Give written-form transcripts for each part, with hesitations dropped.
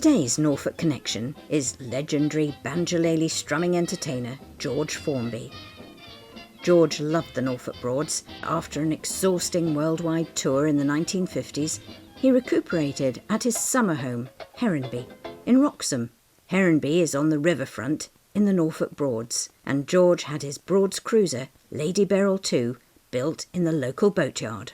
Today's Norfolk Connection is legendary banjolele strumming entertainer George Formby. George loved the Norfolk Broads. After an exhausting worldwide tour in the 1950s, he recuperated at his summer home, Hornby, in Wroxham. Hornby is on the riverfront in the Norfolk Broads, and George had his Broads cruiser, Lady Beryl II, built in the local boatyard.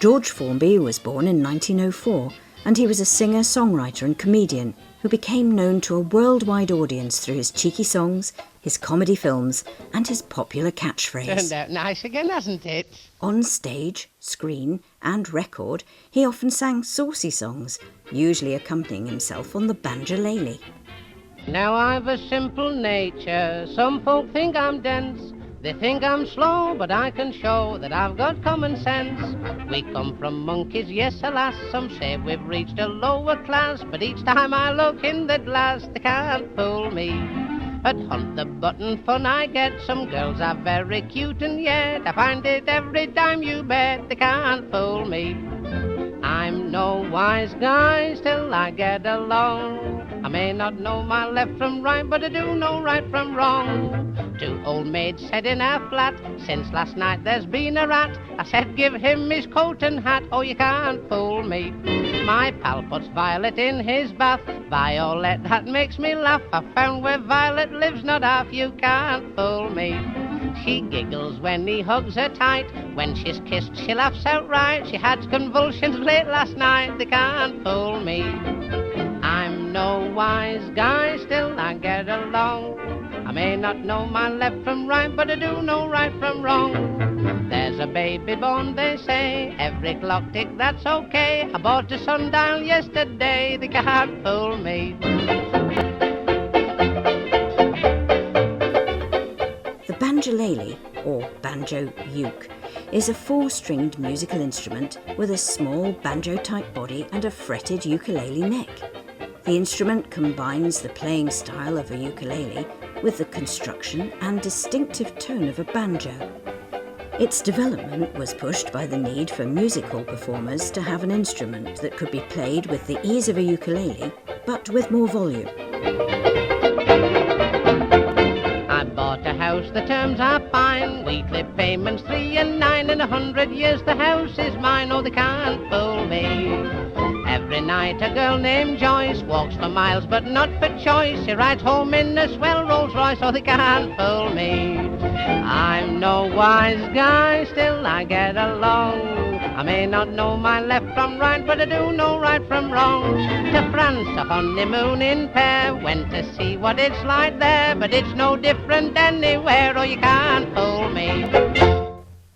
George Formby was born in 1904, and he was a singer, songwriter and comedian who became known to a worldwide audience through his cheeky songs, his comedy films and his popular catchphrase. Turned out nice again, hasn't it? On stage, screen and record, he often sang saucy songs, usually accompanying himself on the banjolele. Now I've a simple nature, some folk think I'm dense. They think I'm slow, but I can show that I've got common sense. We come from monkeys, yes alas, some say we've reached a lower class, but each time I look in the glass, they can't fool me. At Hunt the Button fun I get, some girls are very cute and yet I find it every time you bet, they can't fool me. I'm no wise guy, still I get along. I may not know my left from right, but I do know right from wrong. Two old maids said in our flat, since last night there's been a rat. I said give him his coat and hat, oh you can't fool me. My pal puts Violet in his bath, Violet that makes me laugh. I found where Violet lives not half, you can't fool me. She giggles when he hugs her tight, when she's kissed she laughs outright. She had convulsions late last night, they can't fool me. I'm no wise guy, still I get along. I may not know my left from right, but I do know right from wrong. There's a baby born, they say, every clock tick, that's okay. I bought a sundial yesterday, they can't fool me. The banjolele, or banjo-uke, is a four-stringed musical instrument with a small banjo-type body and a fretted ukulele neck. The instrument combines the playing style of a ukulele with the construction and distinctive tone of a banjo. Its development was pushed by the need for music hall performers to have an instrument that could be played with the ease of a ukulele, but with more volume. I bought a house, the terms are fine, weekly payments 3 and 9. In 100 years the house is mine, oh they can't fool me. Every night a girl named Joyce walks for miles but not for choice. She rides home in a swell Rolls Royce, oh they can't fool me. I'm no wise guy, still I get along. I may not know my left from right, but I do know right from wrong. To France a honeymoon in pair, went to see what it's like there, but it's no different anywhere, oh you can't fool me.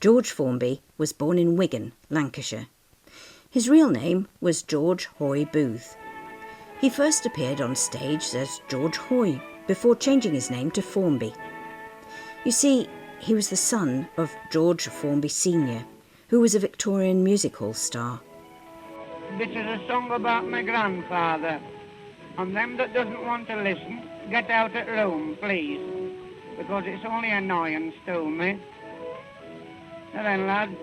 George Formby was born in Wigan, Lancashire. His real name was George Hoy Booth. He first appeared on stage as George Hoy before changing his name to Formby. You see, he was the son of George Formby Sr., who was a Victorian music hall star. This is a song about my grandfather. And them that doesn't want to listen, get out at room, please, because it's only annoyance to me. So then, lad.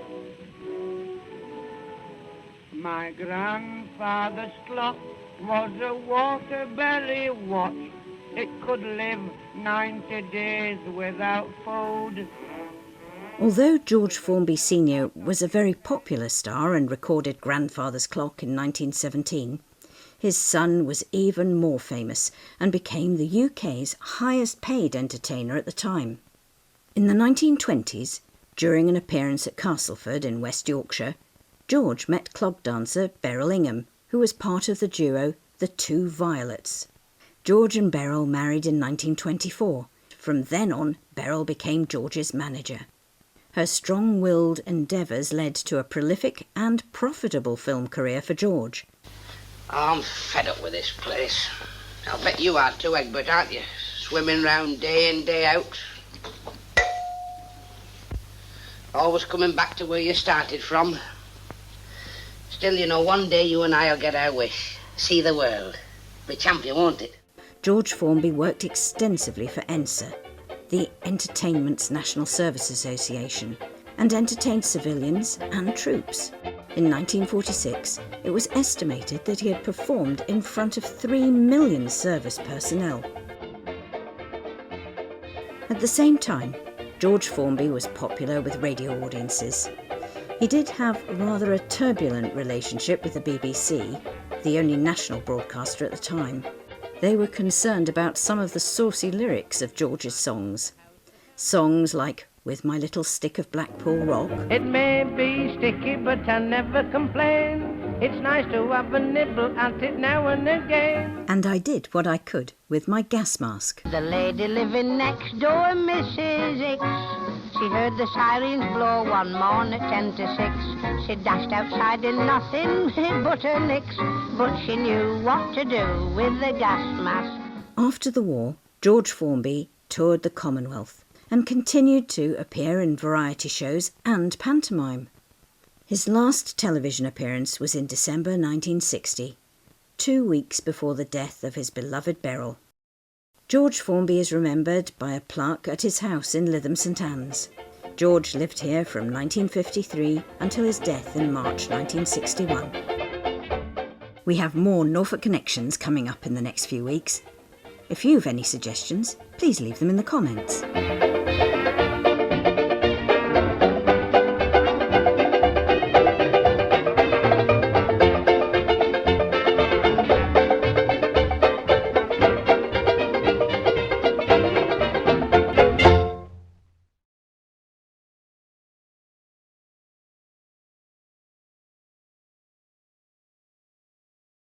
My grandfather's clock was a Waterbury watch. It could live 90 days without food. Although George Formby Sr. was a very popular star and recorded Grandfather's Clock in 1917, his son was even more famous and became the UK's highest paid entertainer at the time. In the 1920s, during an appearance at Castleford in West Yorkshire, George met clog dancer Beryl Ingham, who was part of the duo The Two Violets. George and Beryl married in 1924. From then on, Beryl became George's manager. Her strong-willed endeavours led to a prolific and profitable film career for George. I'm fed up with this place. I'll bet you are too, Egbert, aren't you? Swimming round day in, day out. Always coming back to where you started from. Still, you know, one day you and I'll get our wish. See the world. Be champion, won't it? George Formby worked extensively for ENSA, the Entertainment's National Service Association, and entertained civilians and troops. In 1946, it was estimated that he had performed in front of 3 million service personnel. At the same time, George Formby was popular with radio audiences. He did have rather a turbulent relationship with the BBC, the only national broadcaster at the time. They were concerned about some of the saucy lyrics of George's songs. Songs like With My Little Stick of Blackpool Rock. It may be sticky, but I never complain. It's nice to have a nibble at it now and again. And I Did What I Could with My Gas Mask. The lady living next door, Mrs. X, she heard the sirens blow one morn at 10 to 6. She dashed outside in nothing but her nicks, but she knew what to do with the gas mask. After the war, George Formby toured the Commonwealth and continued to appear in variety shows and pantomime. His last television appearance was in December 1960, 2 weeks before the death of his beloved Beryl. George Formby is remembered by a plaque at his house in Lytham St Anne's. George lived here from 1953 until his death in March 1961. We have more Norfolk Connections coming up in the next few weeks. If you've any suggestions, please leave them in the comments.